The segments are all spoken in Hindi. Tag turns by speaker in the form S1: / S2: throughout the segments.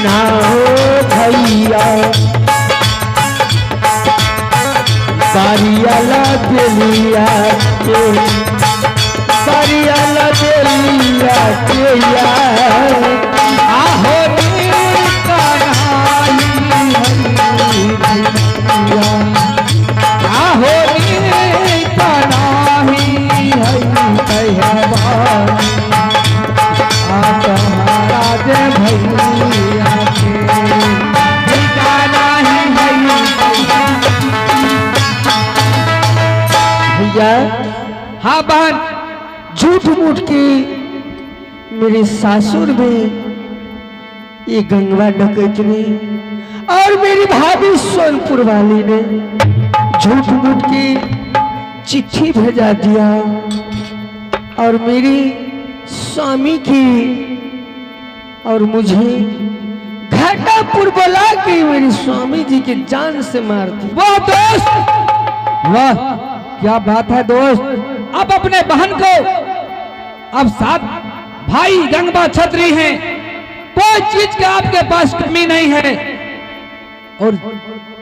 S1: ना हो भैया बारियाला देलिया के बारियाला देलिया के यार आहो हाँ बहन झूठ मूठ की मेरे सासुर में ये गंगवा डकैत ने और मेरी भाभी सोनपुर वाली ने झूठ मूठ की चिट्ठी भेजा दिया और मेरी स्वामी की और मुझे घाटापुर बुला के मेरी स्वामी जी की जान से मार दी।
S2: वाह दोस्त, वाह क्या बात है दोस्त। अब अपने बहन को, अब साथ भाई गंगवा छतरी हैं, कोई चीज का आपके पास कमी नहीं है और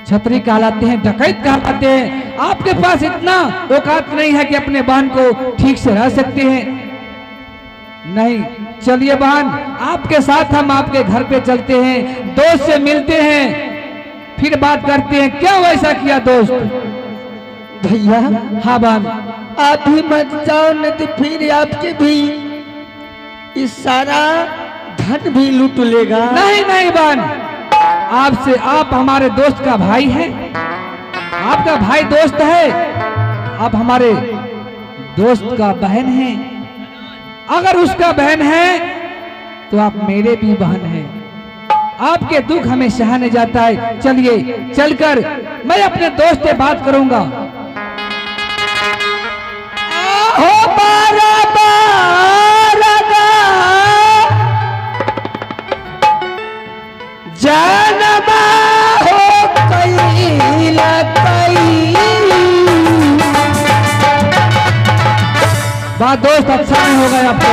S2: छतरी कहलाते हैं, डकैत कहलाते हैं। आपके पास इतना औकात नहीं है कि अपने बहन को ठीक से रह सकते हैं। नहीं, चलिए बहन आपके साथ हम आपके घर पे चलते हैं, दोस्त से मिलते हैं, फिर बात करते हैं क्या वैसा किया दोस्त।
S1: भैया
S2: हाँ बहन
S1: आप भी मत जाओ, नहीं तो फिर आपके भी इस सारा धन भी लूट लेगा।
S2: नहीं नहीं बहन, आपसे, आप हमारे दोस्त का भाई हैं, आपका भाई दोस्त है, आप हमारे दोस्त का बहन हैं। अगर उसका बहन है तो आप मेरे भी बहन हैं। आपके दुख हमें सहने जाता है। चलिए चलकर मैं अपने दोस्त से बात करूंगा।
S1: हो बारा बारा जनमा हो कैला
S2: बात दोस्त अच्छा नहीं होगा आपको।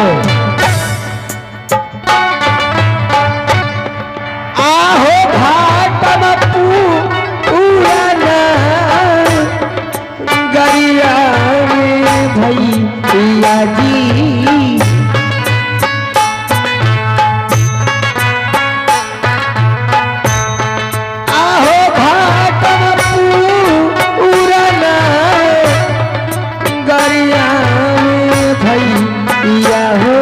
S1: आहो घाटम पूरना गरिया में भैया जी आहो घाटम पूरना गरिया में भैया हो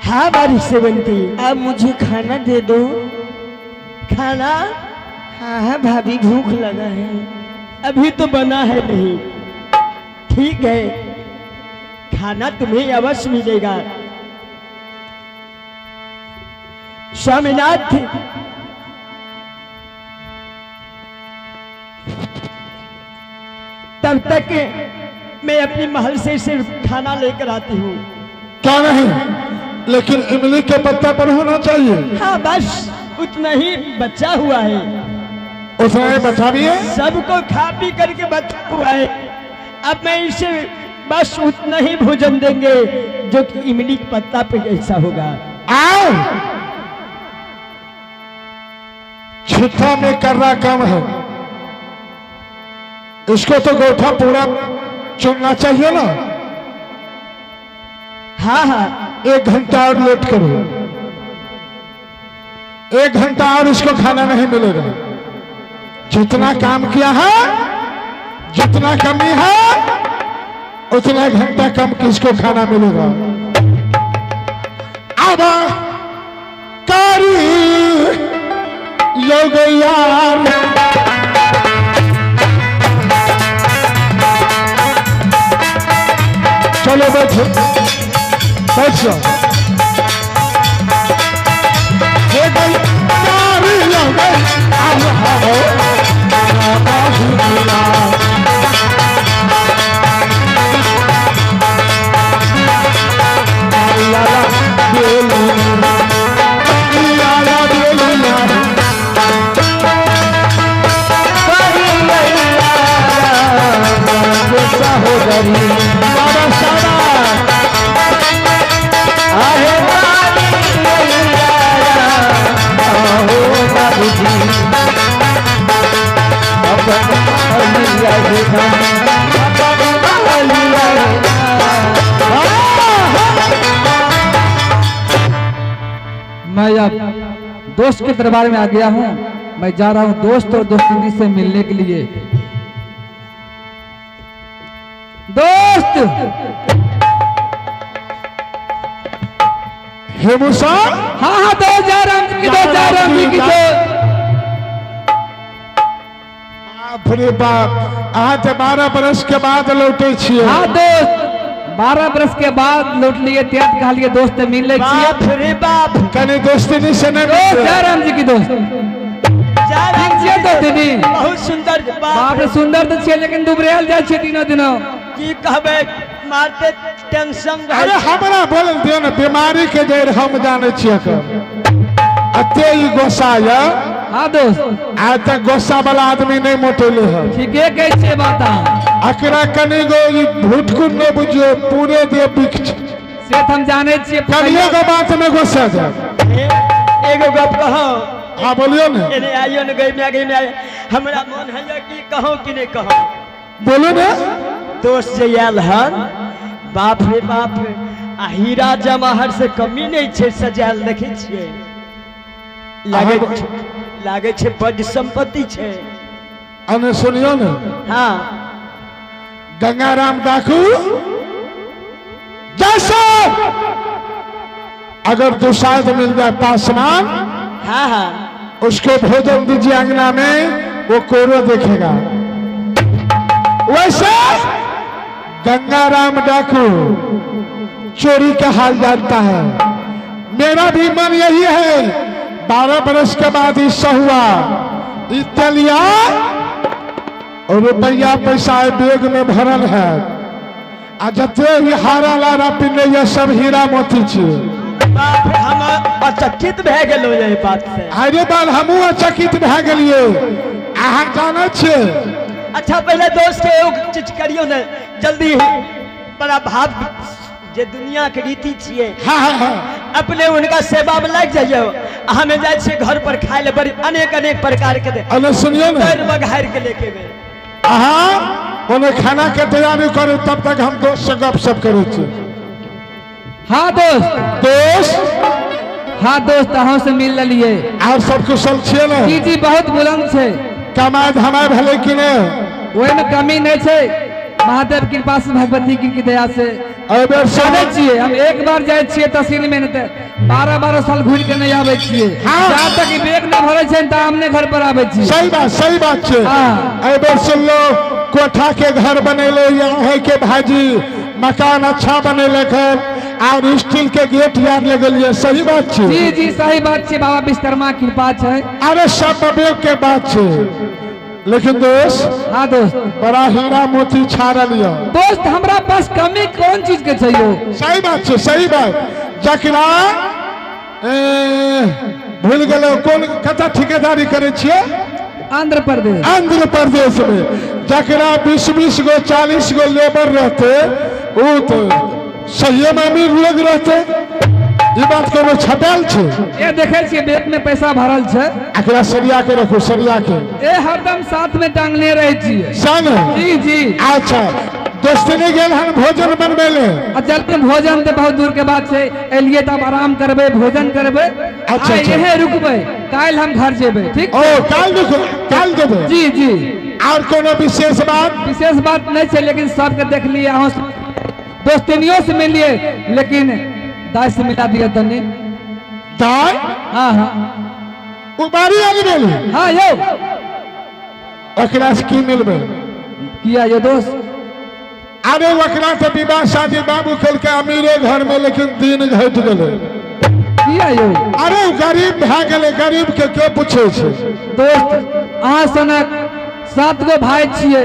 S3: हाँ बारिश सेवंती,
S1: अब मुझे खाना दे दो।
S3: खाना
S1: हाँ हाँ भाभी, भूख लगा है।
S3: अभी तो बना है नहीं। ठीक है, खाना तुम्हें अवश्य मिलेगा। स्वामीनाथ, तब तक मैं अपनी महल से सिर्फ खाना लेकर आती हूँ।
S4: क्या नहीं, लेकिन इमली के पत्ता पर होना चाहिए।
S3: हाँ बस उतना ही बचा हुआ है।
S4: उतना ही बचा भी है।
S3: सबको खा पी करके बचा हुआ है। अब मैं इसे बस उतना ही भोजन देंगे जो कि इमली के पत्ता पे जैसा होगा।
S4: आओ, छिट्टा में कर्रा कम है, इसको तो गोठा पूरा चुनना चाहिए ना।
S3: हाँ हाँ,
S4: 1 घंटा और लेट करो, 1 घंटा और इसको खाना नहीं मिलेगा। जितना काम किया है, जितना कमी है, उतना घंटा कम किसको खाना मिलेगा। अब कारी योग यार, चलो बैठो, बैठ जाओ। ये कोई कारी योग
S2: मैं अब दोस्त के दरबार में आ गया हूँ। मैं जा रहा हूँ दोस्त और दोस्ती से मिलने के लिए। दोस्त,
S4: हेमुसा,
S2: हाँ हाँ दोस्त, जा रहा हूँ जा रहा हूँ की दोस्त।
S4: अरे बाप, आज 12 बरस के बाद लौटे छिए।
S2: हाँ दोस्त, 12 बरस के बाद लौट लिए। त्याग कहा लिए दोस्त मिल ले
S3: बाप रे बाप,
S4: कने दोस्ती नहीं से नहीं
S2: दोस्त,
S4: मिलते।
S2: जय राम जी की दोस्त।
S3: जा
S2: तो दीदी
S3: बहुत सुंदर
S2: बाप रे, सुंदर तो छे, लेकिन दुबरेल जाय छे दिनों दिनों।
S3: की कहबे, मारते टेंशन
S4: अरे हमरा बोल दियो ना, बीमारी के जड़ हम जाने छिए कर। अते ही गोसा या,
S2: हाँ दोस्त,
S4: आज तक गोसा वाला आदमी नहीं मोटेले है।
S2: ठीके कहे छे बात।
S4: अकरा कने गो भूटकुन न बुझियो, पूरे दे बिक
S2: से हम जाने छिए।
S4: कलिए के बात में गोसा जा।
S3: एगो गप कहो।
S4: हाँ बोलियो ना,
S3: एने आइयो न गई में आए, हमरा मन है कि कहो कि नहीं कहो।
S4: बोलो ना।
S3: दोस्त जे आयल हन, बाप रे बाप, आ हीरा जवाहर से कमी नहीं छे सजायल, देखे छिए। लागे छे बड़ संपत्ति छे।
S4: अने सुनियो ना,
S3: हाँ,
S4: गंगाराम डाकू जैसा अगर दुसाध मिल जाए पासवान,
S3: हाँ हाँ,
S4: उसको भोजन दीजिए अंगना में, वो कोरो देखेगा। वैसे गंगाराम डाकू चोरी का हाल जानता है। मेरा भी मन यही है, 12 बरस के बाद हिस्सा हुआ, इतलिया और रुपया पैसा बैग में भरल है। आ जते ही हारा लारा पिने, ये सब हीरा मोती छिए।
S3: बाप रे, हम अचकित भए गेलो ये बात से।
S4: अरे बाल हमू अचकित भए गेलिए। अहाँ जाने छिए।
S3: अच्छा पहले दोस्त के एगो चीज करियो ने जल्दी, बड़ा भाव जे दुनिया के रीति छिए।
S4: हाँ हाँ हाँ,
S3: अपने उनका सेवा में लग जाइयो। हमें जाए छिए घर पर खाए ले, बड़ी अनेक अनेक प्रकार के दे,
S4: अने सुनियो ना,
S3: पैर बघार के लेके वे।
S4: अहाँ ओने खाना के तैयारी करू, तब तक हम दोस्त से गपशप करै छी।
S2: हाँ दोस्त,
S4: दोस्त,
S2: हाँ दोस्त, अहों से मिल लिए।
S4: आप सब कुशल छिए ना?
S2: जी जी, बहुत बुलंद छे।
S4: कमाई धमाई भले कि नहीं?
S2: ओहि में कमी नहीं छे। महादेव कृपा से, भगवती की दया से
S4: अबे
S2: जाने छिए हम एक बार जाए छिए तहसील में, नहीं तो 12-12 साल घूर के नहीं आवे छिए।
S4: हाँ।
S2: जहाँ तक कि बेग न भरे छे ता हमने घर पर आवे छिए।
S4: सही बात छे।
S2: हाँ।
S4: अबे सुन लो, कोठा के घर बनेले यहाँ है के भाजी, मकान अच्छा बनेले घर और स्टील के गेट यार लगल, सही बात छे।
S2: जी जी सही बात छे, बाबा विश्वकर्मा कृपा छे।
S4: अरे सब विवेक के बात छे, लेकिन दोस्त
S2: हाँ दोस्त,
S4: बड़ा हीरा मोती छाड़ल लिया।
S2: दोस्त हमरा पास कमी कौन चीज के चाहिए?
S4: सही बात छे, सही बात। जकरा भूल गलो कौन कता ठेकेदारी करे छिए?
S2: आंध्र प्रदेश।
S4: आंध्र प्रदेश में जकरा 20-20 गो 40 गो लेबर रहते, वो तो सही में अमीर लोग रहते। ये बात को छपाल छे।
S2: ये देखे छिए बेग में पैसा भरल छे,
S4: एकरा सरिया के रखो, सरिया के
S2: ए हरदम साथ में टांगने रहे छिए।
S4: सन
S2: जी जी।
S4: अच्छा दोस्त ने गेल हन भोजन बनबे ले।
S2: चलते भोजन तो बहुत दूर के बात से एलिए तब आराम करबे, भोजन करबे।
S4: अच्छा।
S2: यहे रुकबे, काल हम घर जेबे। ठीक
S4: ओ काल देखो, काल देबे।
S2: जी जी।
S4: और कोनो विशेष बात?
S2: विशेष बात नहीं है, लेकिन सबके देख लिए, अहाँ दोस्तनियों से मिलिए, लेकिन दाई से मिला दिया तनी।
S4: दाई
S2: हाँ हाँ
S4: उबारी आगे बोली।
S2: हाँ यो
S4: एकरा से की मिलबे?
S2: किया ये दोस्त?
S4: अरे वकरा तो विवाह शादी बाबू कल के अमीरे घर में, लेकिन दिन घट गए।
S2: किया यो
S4: अरे उ गरीब भए गेले, गरीब के पूछे छे?
S2: दोस्त अहाँ सनक 7 गो भाई छिए,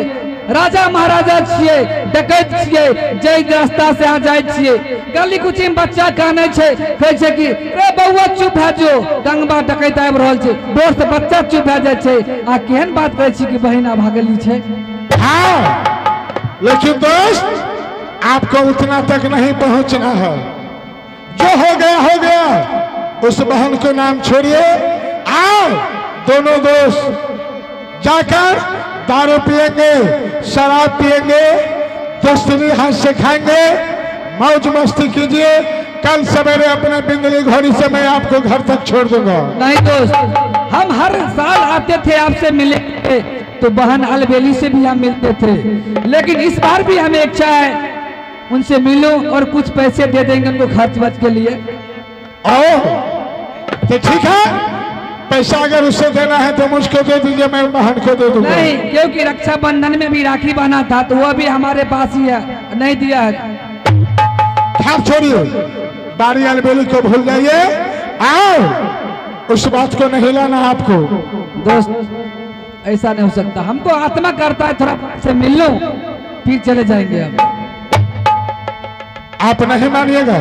S2: राजा महाराजा छिए, डकैत छिए, जय रास्ता से आ जाए छिए, गली कुची में बच्चा काने छे, कहे छे कि रे बउआ चुप भए जो, गंगबा डकैत आबि रहल छे। दोस्त बच्चा चुप भए जाए छे, आ केहन बात कहे छी कि बहिना भागली छे।
S4: हाँ, लेकिन दोस्त आपको उतना तक नहीं पहुंचना है। जो हो गया, उस बहन को नाम छोड़िए। आओ दोनों दोस्त जाकर दारू पिएंगे, शराब पिएंगे, दोस्ती हाथ से खाएंगे, मौज मस्ती कीजिए। कल सवेरे अपने बिंदली घोड़ी से मैं आपको घर तक छोड़ दूंगा।
S2: नहीं दोस्त, हम हर साल आते थे आपसे मिले, तो बहन अलबेली से भी हम मिलते थे, लेकिन इस बार भी हमें इच्छा है उनसे मिलो और कुछ पैसे दे देंगे उनको खर्च वर्च के लिए।
S4: तो ठीक है, पैसा अगर उसे देना है तो मुझको दे दीजिए, मैं बहन को दे दूंगा।
S2: नहीं, क्योंकि रक्षाबंधन में भी राखी बना था, तो वो भी हमारे पास ही है, नहीं दिया है।
S4: खैर छोड़िए, बारी अलबेली को भूल जाइए। आओ, उस बात को नहीं लाना आपको।
S2: दोस्त ऐसा नहीं हो सकता, हमको आत्मा करता है थोड़ा से मिल लो, फिर चले जाएंगे हम।
S4: आप नहीं मानिएगा?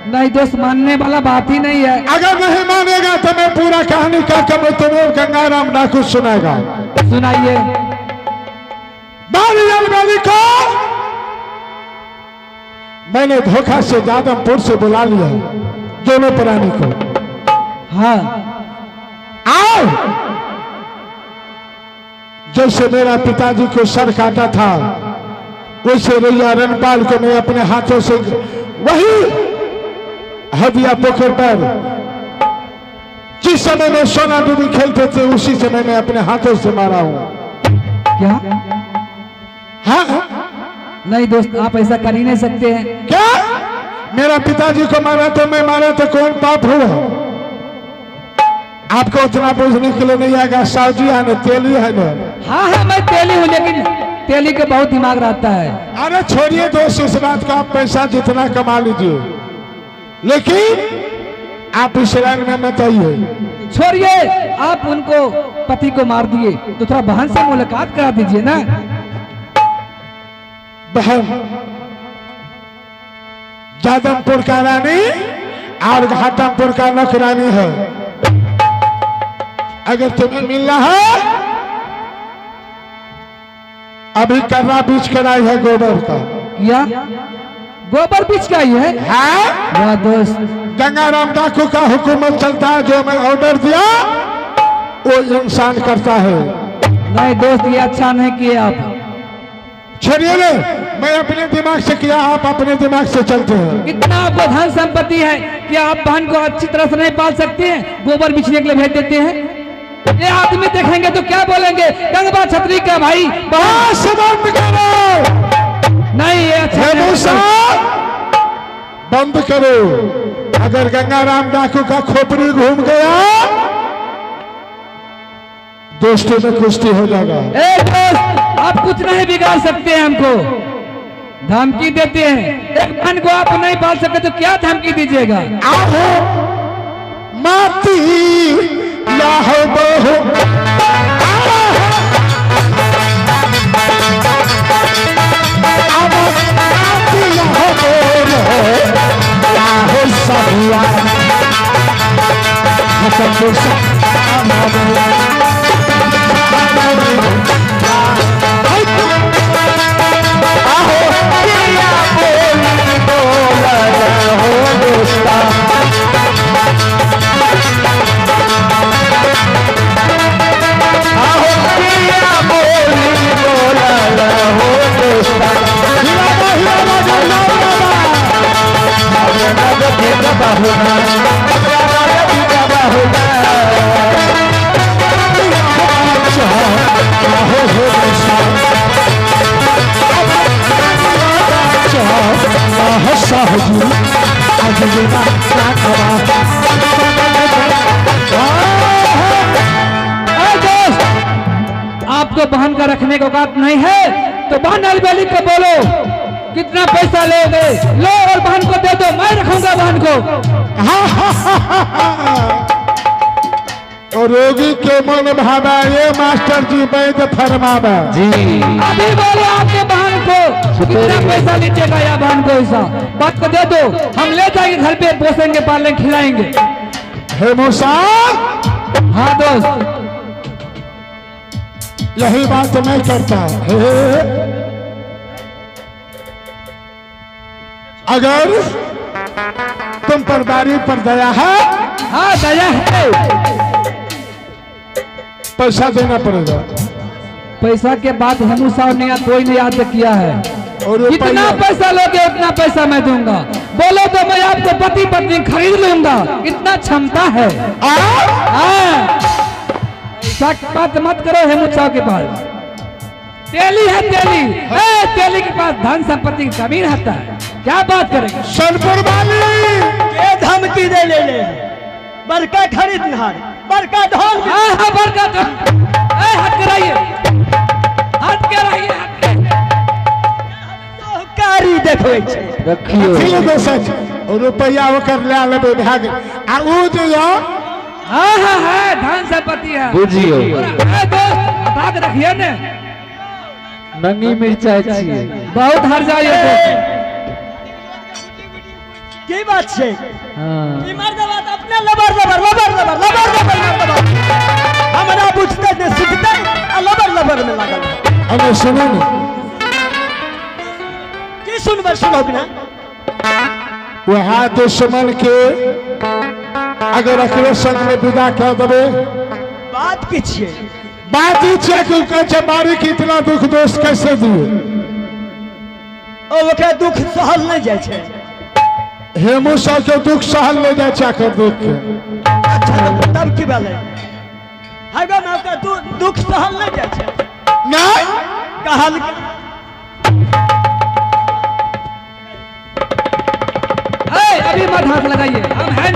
S2: नहीं दोस्त, मानने वाला बात ही नहीं है।
S4: अगर नहीं मानेगा तो मैं पूरा कहानी का मैं तुम्हें गंगाराम डाकू सुनाएगा।
S2: सुनाइए।
S4: बारी अलबेली को मैंने धोखा से जादमपुर से बुला लिया, दोनों प्राणी को।
S2: हाँ,
S4: आओ। जैसे मेरा पिताजी को सर काटा था, वैसे रैया रणपाल को मैं अपने हाथों से, वही हदिया पोखर पर जिस समय में सोना डूबी खेलते थे, उसी समय मैं अपने हाथों से मारा हूं।
S2: क्या?
S4: हाँ?
S2: नहीं दोस्त, आप ऐसा कर ही नहीं सकते हैं।
S4: क्या? मेरा पिताजी को मारा तो मैं मारा तो कौन पाप हुआ? आपको उतना पूछने के लिए नहीं आएगा। साहू है ना, तेली है ना।
S2: हाँ हाँ मैं तेली हूँ, लेकिन तेली के बहुत दिमाग रहता है।
S4: अरे छोड़िए दोस्त इस बात का, आप पैसा जितना कमा लीजिए, लेकिन आप इस लाइन में मत आइए।
S2: छोड़िए, आप उनको पति को मार दिए, तो थोड़ा बहन से मुलाकात करा दीजिए ना।
S4: बहन जादमपुर का रानी और घाटमपुर का नौकरानी है। अगर तुम्हें मिलना है, अभी कर्रा बीच कराई है गोबर का।
S2: क्या? गोबर बीच का ही है?
S4: हाँ?
S2: वाह दोस्त,
S4: गंगाराम डाकू का हुकूमत चलता है, जो मैं ऑर्डर दिया वो इंसान करता है।
S2: नहीं दोस्त, ये अच्छा नहीं किए आप।
S4: छोड़िए रे, मैं अपने दिमाग से किया, आप अपने दिमाग से चलते हैं।
S2: इतना आपको धन संपत्ति है कि आप बहन को अच्छी तरह से नहीं पाल सकते हैं, गोबर बिछने के लिए भेज देते हैं। ये आदमी देखेंगे तो क्या बोलेंगे? गंगबा छतरी का भाई बहन। नहीं, ये अच्छा नहीं।
S4: बंद करो। अगर गंगाराम डाकू का खोपड़ी घूम गया, दोस्तों में कुश्ती हो जाएगा।
S2: ए दोस्त, आप कुछ नहीं बिगाड़ सकते हैं हमको, धमकी देते हैं। एक बहन को आप नहीं पाल सकते तो क्या धमकी दीजिएगा?
S4: आहो माती या हो बहू, आहो माती या हो बहू, या हो सहुआ, हसन आहो पिया बोली बोला हो दोस्ता, आहो पिया बोली बोला हो दोस्ता। हिलावा हिलावा जल्लावा नग भेद बहुना, नग बहुना, आहो हो दोस्ता, आहो साहू आज जीवा काकवा।
S2: आपको बहन का रखने का औकात नहीं है तो बहन अलबेली को बोलो कितना पैसा लोगे, लो और बहन को दे दो, मैं रखूंगा बहन को।
S4: और रोगी के मन भावा ये मास्टर जी वैद्य फरमावा जी।
S2: अभी बोलो आपके बहन को कितना पैसा लीजिएगा या बहन को, ऐसा बात को दे दो, हम ले जाएंगे घर पे, पोसेंगे पालेंगे खिलाएंगे।
S4: हे मूसा,
S2: हाँ दोस्त,
S4: यही बात तो मैं करता है। अगर तुम पर बारी पर दया है,
S2: हाँ दया है,
S4: पैसा देना पड़ेगा।
S2: पैसा के बाद हम साहब ने कोई ने याद किया है।
S4: और
S2: कितना पैसा लोगे उतना पैसा मैं दूंगा, बोलो तो मैं आपको पति पत्नी खरीद लूंगा, इतना क्षमता है। हाँ, ऐसा बात मत करो हेमंत साहब के पास तेली है, तेली के पास धन संपत्ति की कमी रहता है, क्या बात करेंगे?
S4: सोनपुर वाली
S3: ये धमकी दे ले बड़का खरीदना बड़का ढोल।
S2: हाँ हाँ बड़का ढोल, हट के रहिए, हट के रहिए, हट के।
S3: कारी देखो
S4: रखियो दे सच और रुपया ओकर ले लेबे भाग आ उ जो
S2: हाँ हाँ है धन संपत्ति है,
S5: बुझियो
S2: दोस्त भाग रखिए ने,
S5: नंगी मिर्चाई चाहिए।
S2: बहुत हर जाइए
S3: की बात है।
S5: हाँ
S3: ई मर्दबात अपने लबर हमरा बुझते ने सीखते आ लबर में लागल।
S4: अने सुनो न,
S3: की सुनबे सुनो बिना
S4: वह दुश्मन के अगर अखरे संग में विदा कर देबे,
S3: बात की छिए,
S4: बात ही चेक कर बारी कितना दुख दोस्त कैसे दिए।
S3: ओ ओके दुख सहल नहीं जाय छे।
S4: हेमू साहब के दुख सहल ले जाए चाकर देख के।
S3: अच्छा तो तब की बात है, हगा में आपका दुख सहल नहीं जाय छे।
S4: नहीं
S3: कहल
S2: अभी मत हाथ लगाइए, हम है